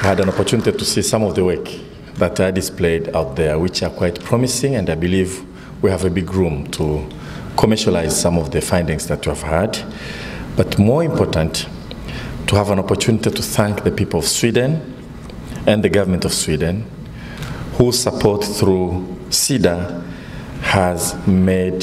had an opportunity to see some of the work that are displayed out there, which are quite promising, and I believe we have a big room to commercialize some of the findings that we have had. But more important, to have an opportunity to thank the people of Sweden and the government of Sweden, whose support through CEDA has made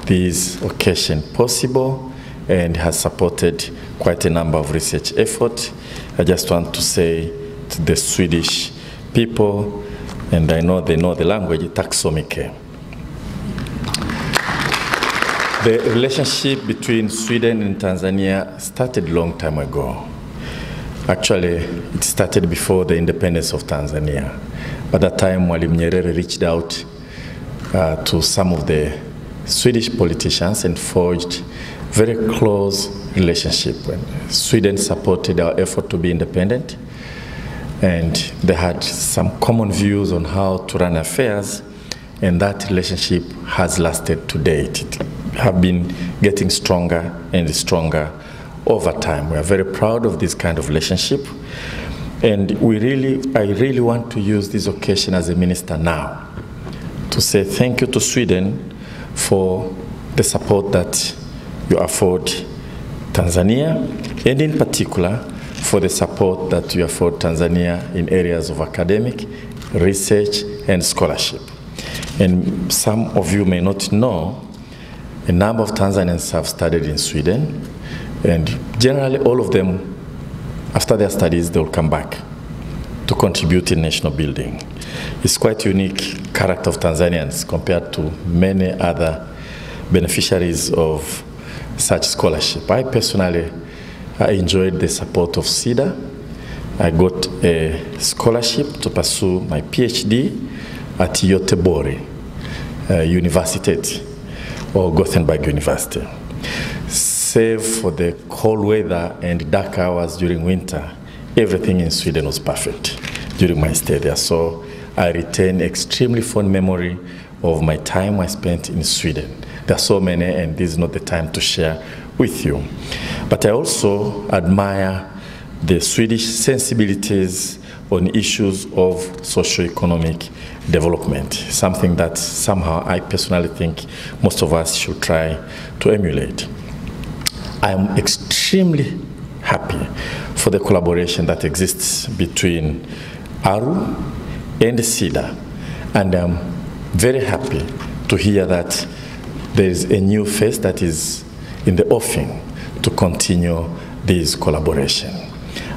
this occasion possible and has supported quite a number of research efforts. I just want to say to the Swedish people, and I know they know the language, tack så mycket. The relationship between Sweden and Tanzania started a long time ago. Actually, it started before the independence of Tanzania. By that time, Mwalimu Nyerere reached out to some of the Swedish politicians and forged very close relationship. When Sweden supported our effort to be independent, and they had some common views on how to run affairs, and that relationship has lasted to date. It have been getting stronger and stronger over time. We are very proud of this kind of relationship, and I really want to use this occasion as a minister now to say thank you to Sweden for the support that you afford Tanzania, and in particular for the support that you afford Tanzania in areas of academic, research, and scholarship. And some of you may not know, a number of Tanzanians have studied in Sweden, and generally all of them, after their studies, they will come back to contribute in national building. It's quite a unique character of Tanzanians compared to many other beneficiaries of such scholarship. I personally enjoyed the support of CEDA. I got a scholarship to pursue my PhD at Göteborg University, or Gothenburg University. Save for the cold weather and dark hours during winter, everything in Sweden was perfect during my stay there. So I retain extremely fond memory of my time I spent in Sweden. There are so many, and this is not the time to share with you. But I also admire the Swedish sensibilities on issues of socio-economic development, something that somehow I personally think most of us should try to emulate. I am extremely happy for the collaboration that exists between ARU and CEDA, and I'm very happy to hear that there is a new face that is in the offing to continue this collaboration.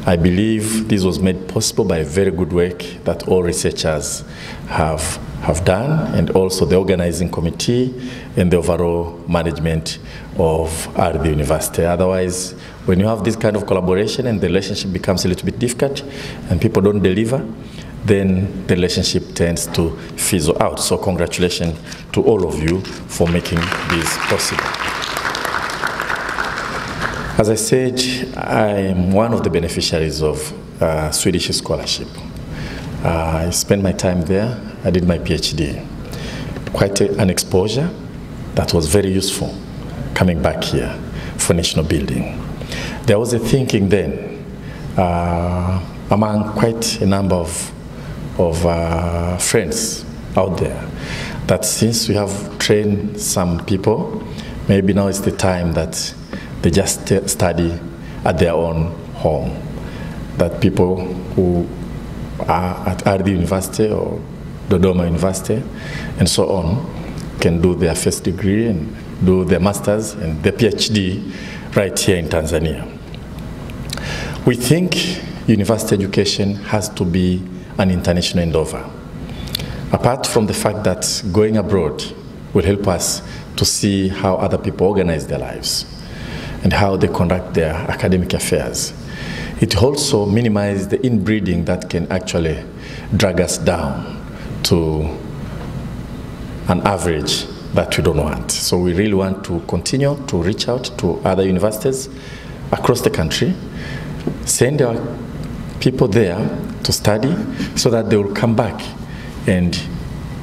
I believe this was made possible by very good work that all researchers have done, and also the organizing committee and the overall management of the university. Otherwise, when you have this kind of collaboration and the relationship becomes a little bit difficult and people don't deliver, then the relationship tends to fizzle out. So congratulations to all of you for making this possible. As I said, I am one of the beneficiaries of Swedish scholarship. I spent my time there. I did my PhD. Quite an exposure that was very useful coming back here for national building. There was a thinking then among quite a number of friends out there that since we have trained some people, maybe now is the time that they just study at their own home. That people who are at RD University or Dodoma University and so on can do their first degree and do their master's and their PhD right here in Tanzania. We think university education has to be an international endeavor. Apart from the fact that going abroad will help us to see how other people organize their lives and how they conduct their academic affairs, it also minimizes the inbreeding that can actually drag us down to an average that we don't want. So we really want to continue to reach out to other universities across the country, send our people there to study so that they will come back and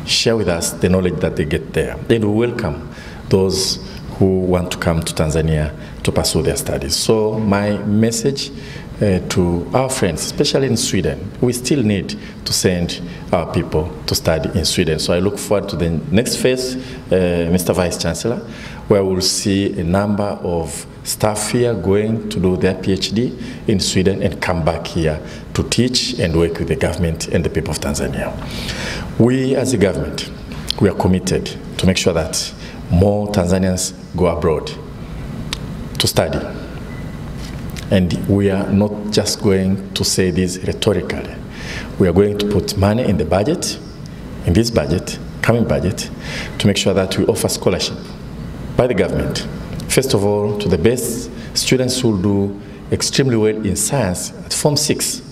share with us the knowledge that they get there. And we welcome those who want to come to Tanzania to pursue their studies. So my message to our friends, especially in Sweden. We still need to send our people to study in Sweden. So I look forward to the next phase, Mr. Vice Chancellor, where we'll see a number of staff here going to do their PhD in Sweden and come back here to teach and work with the government and the people of Tanzania. We as a government, we are committed to make sure that more Tanzanians go abroad to study. And we are not just going to say this rhetorically. We are going to put money in the budget, in this budget, coming budget, to make sure that we offer scholarship by the government. First of all, to the best students who will do extremely well in science at Form 6.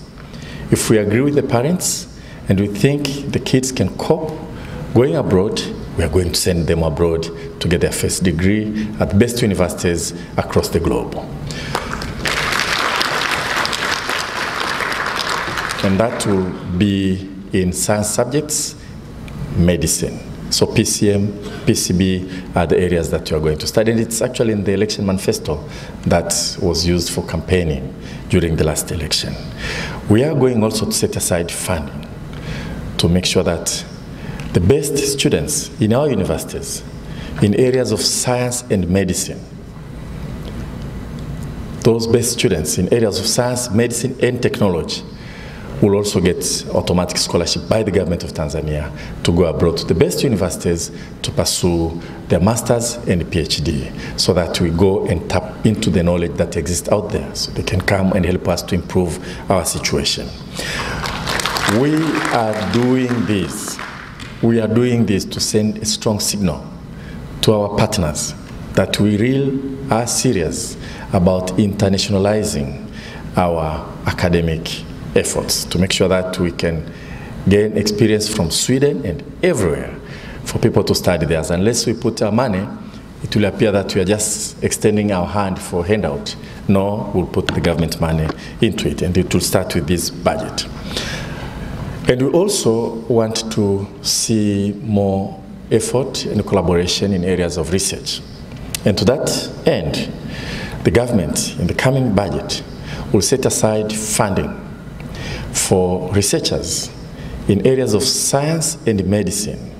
If we agree with the parents and we think the kids can cope going abroad, we are going to send them abroad to get their first degree at the best universities across the globe. And that will be in science subjects, medicine. So PCM, PCB are the areas that you are going to study. And it's actually in the election manifesto that was used for campaigning during the last election. We are going also to set aside funding to make sure that the best students in our universities in areas of science and medicine, those best students in areas of science, medicine, and technology will also get automatic scholarship by the government of Tanzania to go abroad to the best universities to pursue their master's and PhD, so that we go and tap into the knowledge that exists out there so they can come and help us to improve our situation. We are doing this. We are doing this to send a strong signal to our partners that we really are serious about internationalizing our academic efforts to make sure that we can gain experience from Sweden and everywhere for people to study there. Unless we put our money, it will appear that we are just extending our hand for handout. No, we'll put the government money into it, and it will start with this budget. And we also want to see more effort and collaboration in areas of research. And to that end, the government in the coming budget will set aside funding for researchers in areas of science and medicine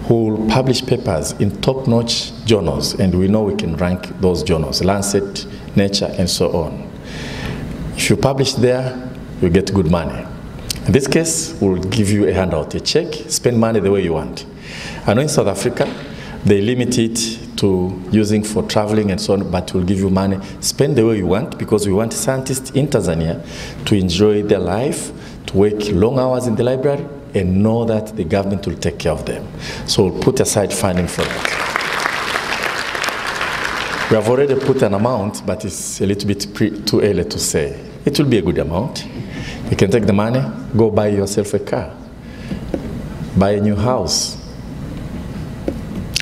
who will publish papers in top-notch journals, and we know we can rank those journals, Lancet, Nature, and so on. If you publish there, you get good money. In this case, we'll give you a handout, a check, spend money the way you want. I know in South Africa, they limit it to using for traveling and so on, but we'll give you money, spend the way you want, because we want scientists in Tanzania to enjoy their life, to work long hours in the library, and know that the government will take care of them. So we'll put aside funding for that. We have already put an amount, but it's a little bit too early to say. It will be a good amount. You can take the money, go buy yourself a car, buy a new house.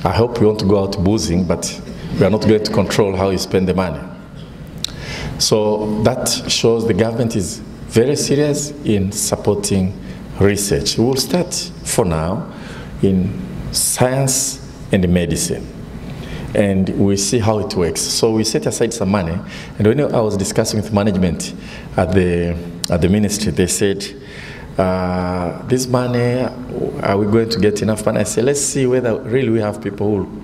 I hope you want to go out boozing, but we are not going to control how you spend the money. So that shows the government is very serious in supporting research. We will start for now in science and medicine, and we see how it works. So we set aside some money, and when I was discussing with management at the ministry, they said, this money, are we going to get enough money? I said, let's see whether really we have people who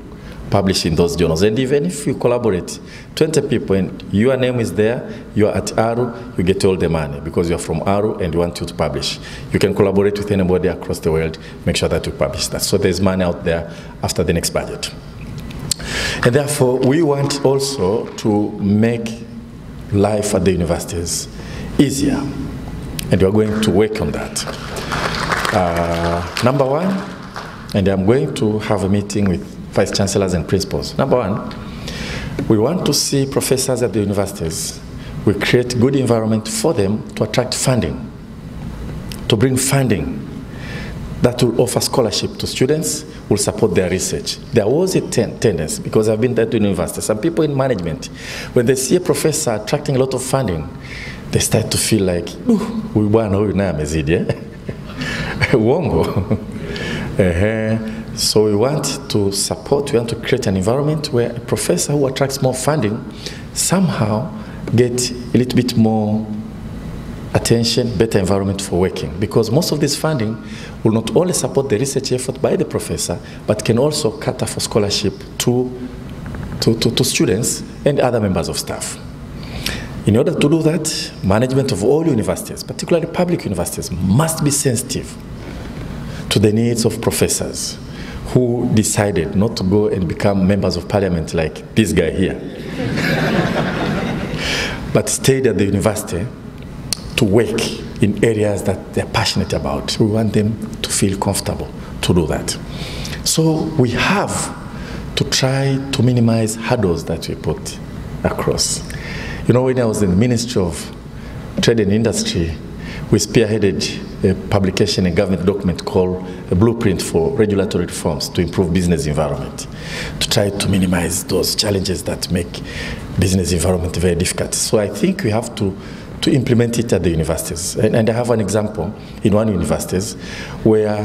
publish in those journals. And even if you collaborate, 20 people, and your name is there, you are at ARU, you get all the money because you are from ARU and we want you to publish. You can collaborate with anybody across the world, make sure that you publish that. So there's money out there after the next budget. And therefore, we want also to make life at the universities easier. And we are going to work on that. Number one, and I'm going to have a meeting with vice chancellors and principals. Number one, we want to see professors at the universities. We create good environment for them to attract funding, to bring funding that will offer scholarship to students, will support their research. There was a tendency, because I've been there to university, some people in management, when they see a professor attracting a lot of funding, they start to feel like, we bwana huyu naye amezidi, uongo. So we want to support, we want to create an environment where a professor who attracts more funding somehow get a little bit more attention, better environment for working, because most of this funding will not only support the research effort by the professor, but can also cater for scholarship to students and other members of staff. In order to do that, management of all universities, particularly public universities, must be sensitive to the needs of professors who decided not to go and become members of parliament like this guy here, but stayed at the university to work in areas that they're passionate about. We want them to feel comfortable to do that. So we have to try to minimize hurdles that we put across. You know, when I was in the Ministry of Trade and Industry, we spearheaded a publication, a government document called a blueprint for regulatory reforms to improve business environment, to try to minimize those challenges that make business environment very difficult. So I think we have to implement it at the universities. And I have an example in one university where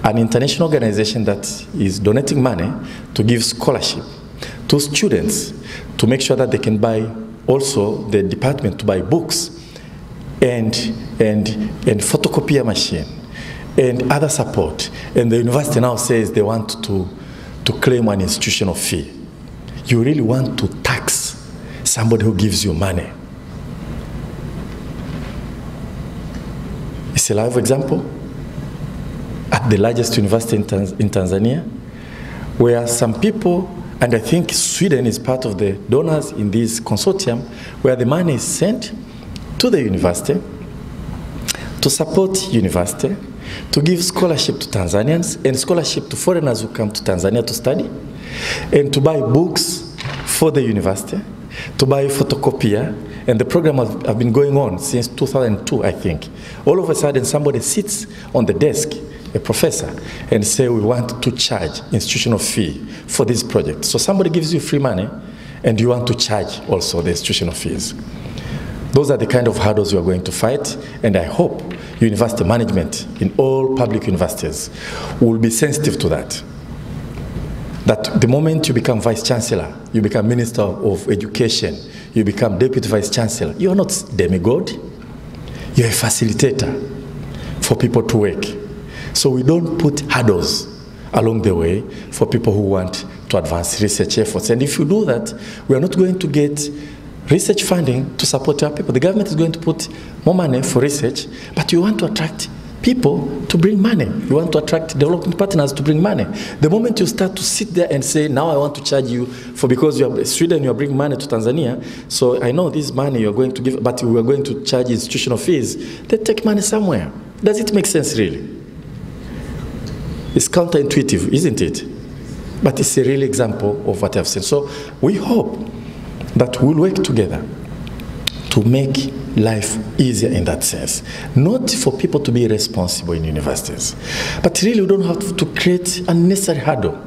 an international organization that is donating money to give scholarship to students to make sure that they can buy, also the department to buy books and photocopier machine and other support. And the university now says they want to claim an institutional fee. You really want to tax somebody who gives you money? It's a live example at the largest university in Tanzania, where some people, and I think Sweden is part of the donors in this consortium, where the money is sent to the university to support university, to give scholarship to Tanzanians and scholarship to foreigners who come to Tanzania to study, and to buy books for the university, to buy a photocopier. And the program has been going on since 2002, I think. All of a sudden, somebody sits on the desk, a professor, and say, we want to charge institutional fee for this project. So somebody gives you free money, and you want to charge also the institutional fees. Those are the kind of hurdles you are going to fight, and I hope university management in all public universities will be sensitive to that. That the moment you become vice chancellor, you become minister of education, you become deputy vice chancellor, you're not demigod, you're a facilitator for people to work. So we don't put hurdles along the way for people who want to advance research efforts. And if you do that, we are not going to get research funding to support our people. The government is going to put more money for research, but you want to attract people to bring money. You want to attract development partners to bring money. The moment you start to sit there and say, now I want to charge you for, because you are Sweden, you are bringing money to Tanzania, so I know this money you're going to give, but we are going to charge institutional fees, they take money somewhere. Does it make sense really? It's counterintuitive, isn't it? But it's a real example of what I've said. So we hope that we'll work together to make life easier in that sense. Not for people to be responsible in universities, but really we don't have to create unnecessary hurdle.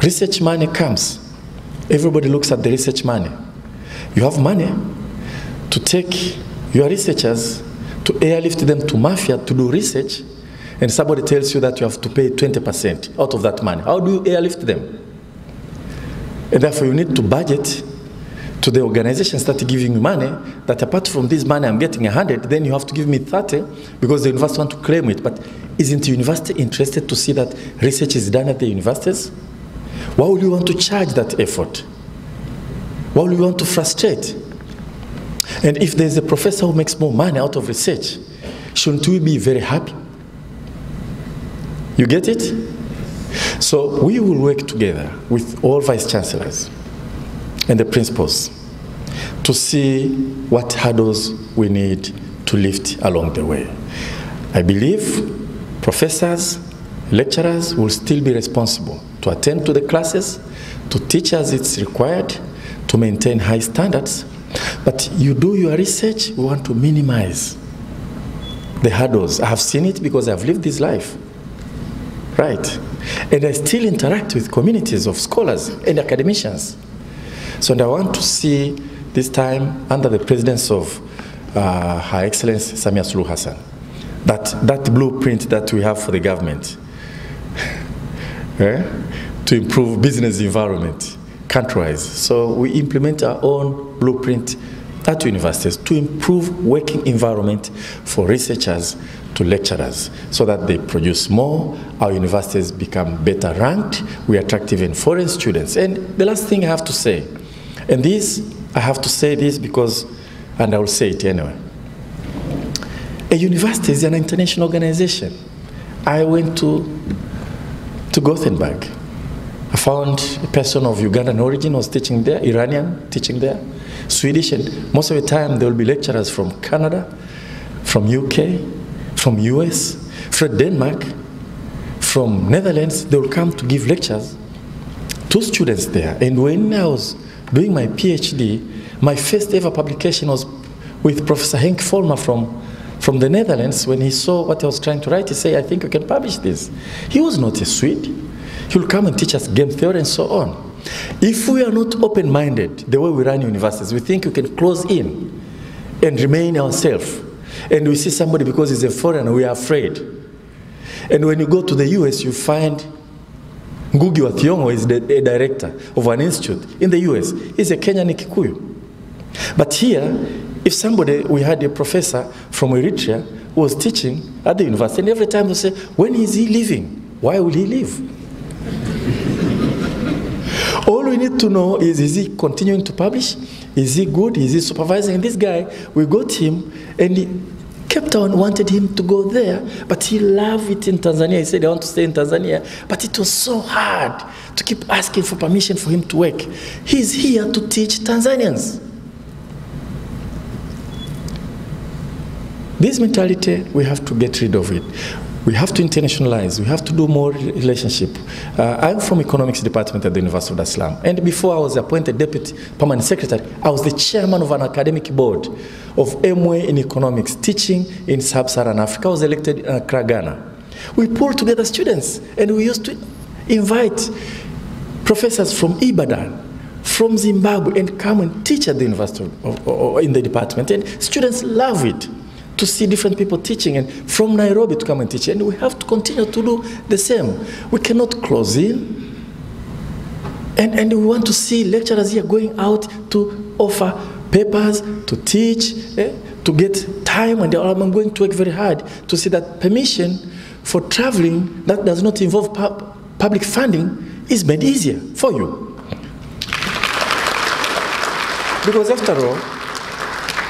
Research money comes. Everybody looks at the research money. You have money to take your researchers to airlift them to Mafia to do research, and somebody tells you that you have to pay 20% out of that money. How do you airlift them? And therefore you need to budget to the organizations that are giving you money, that apart from this money I'm getting 100, then you have to give me 30 because the university want to claim it. But isn't the university interested to see that research is done at the universities? Why would you want to charge that effort? Why would you want to frustrate? And if there's a professor who makes more money out of research, shouldn't we be very happy? You get it? So we will work together with all vice chancellors and the principals to see what hurdles we need to lift along the way. I believe professors, lecturers will still be responsible to attend to the classes, to teach as it's required, to maintain high standards. But you do your research, we want to minimize the hurdles. I have seen it because I've lived this life, right? And I still interact with communities of scholars and academicians. So and I want to see this time under the presidency of Her Excellency Samia Suluhu Hassan, that blueprint that we have for the government to improve business environment country-wise. So we implement our own blueprint at universities to improve working environment for researchers to lecturers so that they produce more, our universities become better ranked, we attract even foreign students. And the last thing I have to say, and this, I have to say this because, and I will say it anyway, a university is an international organization. I went to Gothenburg. I found a person of Ugandan origin was teaching there, Iranian teaching there, Swedish, and most of the time there will be lecturers from Canada, from UK, from US, from Denmark, from Netherlands. They will come to give lectures to students there. And when I was doing my PhD, my first ever publication was with Professor Henk Volmer from the Netherlands. When he saw what I was trying to write, he said, I think you can publish this. He was not a Swede. He will come and teach us game theory and so on. If we are not open-minded, the way we run universities, we think we can close in and remain ourselves. And we see somebody because he's a foreigner, we are afraid. And when you go to the US, you find Ngugi wa Thiong'o is the director of an institute in the US. He's a Kenyan Kikuyu. But here, if somebody, we had a professor from Eritrea who was teaching at the university, and every time they say, when is he leaving? Why will he leave? All we need to know is he continuing to publish? Is he good? Is he supervising? And this guy, we got him, and he kept on, wanted him to go there, but he loved it in Tanzania. He said, I want to stay in Tanzania. But it was so hard to keep asking for permission for him to work. He's here to teach Tanzanians. This mentality, we have to get rid of it. We have to internationalize. We have to do more relationship. I'm from economics department at the University of Dar es Salaam. And before I was appointed deputy permanent secretary, I was the chairman of an academic board of MA in economics, teaching in sub-Saharan Africa. I was elected in Accra, Ghana. We pulled together students, and we used to invite professors from Ibadan, from Zimbabwe, and come and teach at the university or in the department. And students love it, to see different people teaching, and from Nairobi to come and teach. And we have to continue to do the same. We cannot close in. And we want to see lecturers here going out to offer papers, to teach, to get time. And I'm going to work very hard to see that permission for traveling that does not involve public funding is made easier for you. Because after all,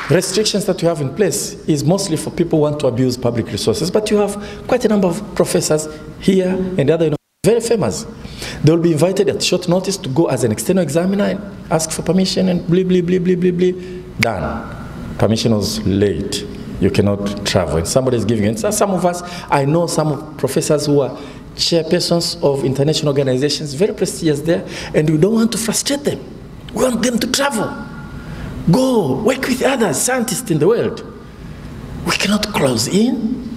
restrictions that you have in place is mostly for people who want to abuse public resources, but you have quite a number of professors here and other very famous. They will be invited at short notice to go as an external examiner and ask for permission and blah, blah, blah, blah, blah, blah. Done. Permission was late. You cannot travel. And somebody is giving it. So some of us, I know some professors who are chairpersons of international organizations, very prestigious there, and we don't want to frustrate them. We want them to travel. Go work with other scientists in the world. We cannot close in.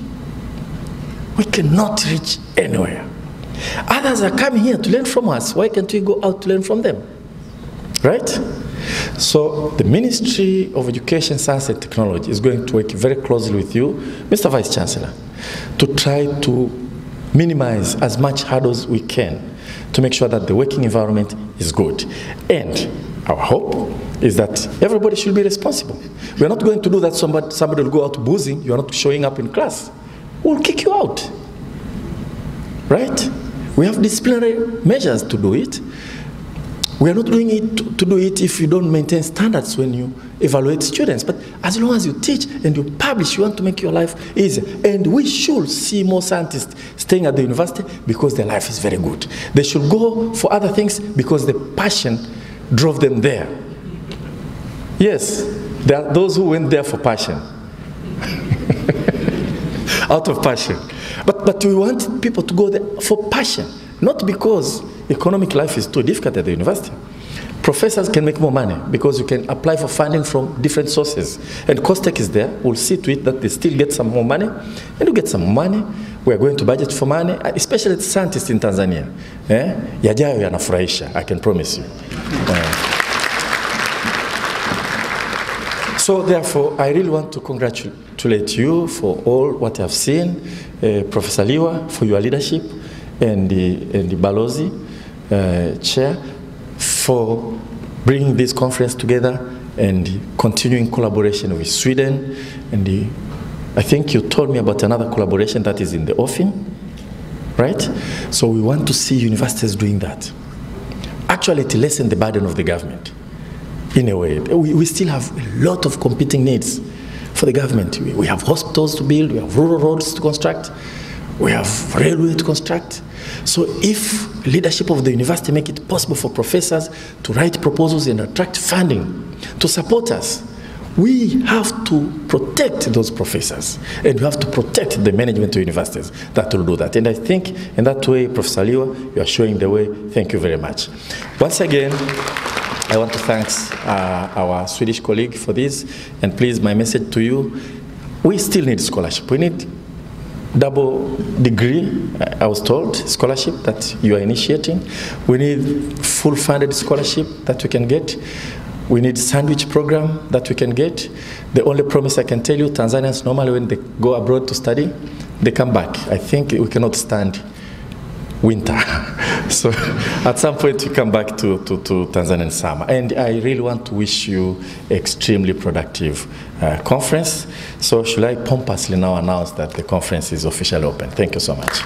We cannot reach anywhere. Others are coming here to learn from us. Why can't we go out to learn from them? Right? So the Ministry of Education, Science and Technology is going to work very closely with you, Mr. Vice Chancellor, to try to minimize as much hurdles we can to make sure that the working environment is good. And our hope is that everybody should be responsible. We are not going to do that somebody will go out boozing, you are not showing up in class. We'll kick you out. Right? We have disciplinary measures to do it. We are not doing it to do it if you don't maintain standards when you evaluate students. But as long as you teach and you publish, you want to make your life easier. And we should see more scientists staying at the university because their life is very good. They should go for other things because the passion drove them there. Yes, there are those who went there for passion. Out of passion. But we want people to go there for passion, not because economic life is too difficult at the university. Professors can make more money because you can apply for funding from different sources. And COSTECH is there. We'll see to it that they still get some more money. And you get some money. We are going to budget for money, especially the scientists in Tanzania. Yajayo yanafurahisha, I can promise you. So therefore, I really want to congratulate you for all what I've seen, Professor Liwa, for your leadership, and the Balozi chair, for bringing this conference together and continuing collaboration with Sweden. And I think you told me about another collaboration that is in the offing, right? So we want to see universities doing that. Actually, to lessen the burden of the government, in a way. We still have a lot of competing needs for the government. We have hospitals to build, we have rural roads to construct, we have railway to construct. So if leadership of the university make it possible for professors to write proposals and attract funding to support us, we have to protect those professors, and we have to protect the management of universities that will do that. And I think in that way, Professor Liwa, you are showing the way. Thank you very much. Once again, I want to thank our Swedish colleague for this. And please, my message to you, we still need scholarship. We need double degree, I was told, scholarship that you are initiating. We need full funded scholarship that we can get. We need sandwich program that we can get. The only promise I can tell you, Tanzanians normally when they go abroad to study, they come back. I think we cannot stand winter. So at some point we come back to Tanzanian summer. And I really want to wish you extremely productive conference. So should I pompously now announce that the conference is officially open? Thank you so much.